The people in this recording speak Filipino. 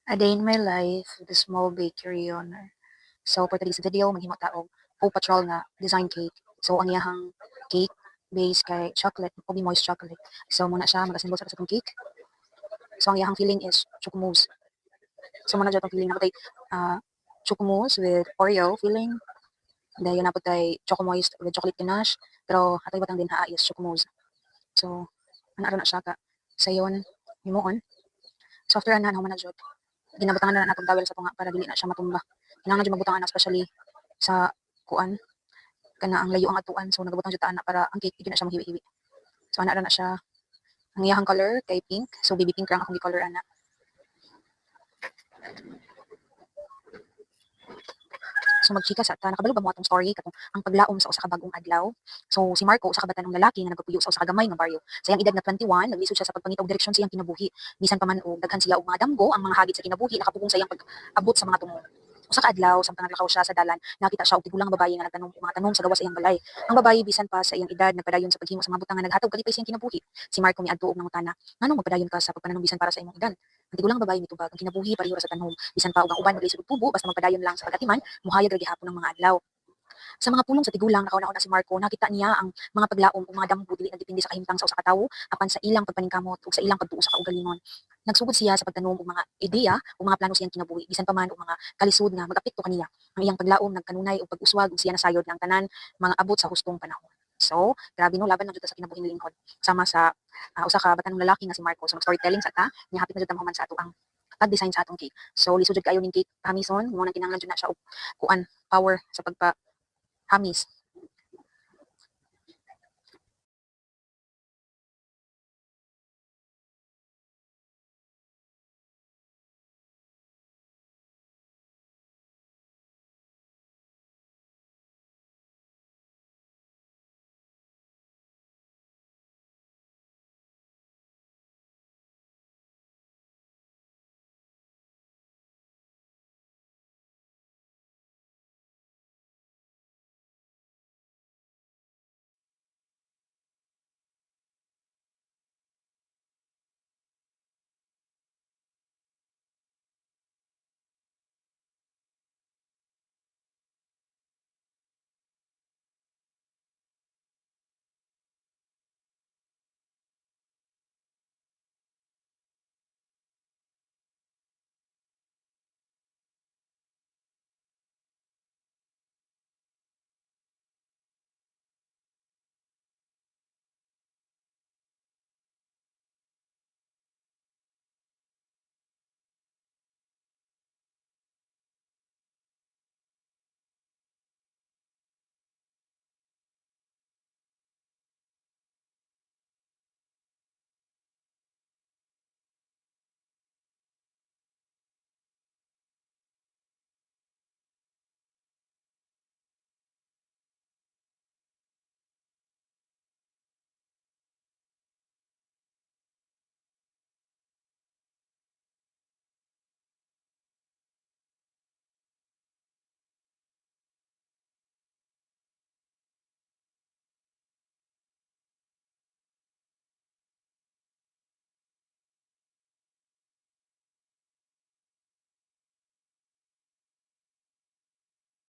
A day in my life with a small bakery owner. So for today's video, manghimo ta og Paw Patrol nga design cake. So ang iyahang cake base kay chocolate, ubi moist chocolate. So muna siya mag-assemble sa atong cake. So ang iyahang filling is choco mousse. So muna jud ang filling na choco mousse with Oreo filling. Dayon na tay choco moist with chocolate ganache. Pero atay batang din haa is choco mousse. So ana ra na siya ka sayon himuon. So after ana human na jud ginabutangan na natong towel sa tunga para dili na siya matumba. Kinahanglan jud mabutangan na especially sa kuan kana ang layo ang atuan, so nagabutang jud ta ana para ang cake di na siya mahiwi-hiwi. So ana ra na siya. Ang iyahang color kay pink, so baby pink ra ang akong gi-color ana. So magchika sa ta, nakabalo ba mo atong story katong ang paglaom sa usa ka bag-ong adlaw. So si Marco usa ka batan-ong lalaki nga nagpuyo sa usa ka gamay nga baryo. Sa iyang edad nga 21, naglisod siya sa pagpangita og direksyon sa iyang kinabuhi. Bisan pa man og daghan siya og mga damgo, ang mga hagit sa kinabuhi nakapugong sa iyang pag-abot sa mga tumo. Usa ka adlaw samtang naglakaw siya sa dalan, nakita siya og tigulang babaye nga nagtanong mga tanom sa gawas sa iyang balay. Ang babaye bisan pa sa iyang edad nagpadayon sa paghimo sa mga butang nga naghatag kalipay sa iyang kinabuhi. Si Marco miadto og nangutana, "Nganong magpadayon ka sa pagpananom bisan para sa imong edad?" Ang tigulang babaye mitubag, "Ang kinabuhi pareho ra sa tanom, bisan pa og ang uban maglisod og tubo basta magpadayon lang sa pagatiman, muhayag ra gihapon ang mga adlaw." Sa mga pulong sa tigulang nakauna-una si Marco, nakita niya ang mga paglaom ug mga damgo dili nagdepende sa kahimtang sa usa ka tawo apan sa ilang pagpaningkamot ug sa ilang pagtuo sa kaugalingon. Nagsugod siya sa pagtanom og mga ideya ug mga plano sa iyang kinabuhi bisan pa man og mga kalisod nga mag-apekto kaniya. Ang iyang paglaom nagkanunay og pag-uswag ug siya nasayod ng tanan mga abot sa hustong panahon. So, grabe no, laban na jud ta sa kinabuhing lingkod. Sama sa usa ka batanong lalaki nga si Marco. So, storytelling sa ta, niya hapit na jud ta mahuman sa ato ang pag-design sa atong cake. So, lisod jud kayo ning cake, Hamison, mo nang kinahanglan jud na siya og kuan power sa pagpa Hamis.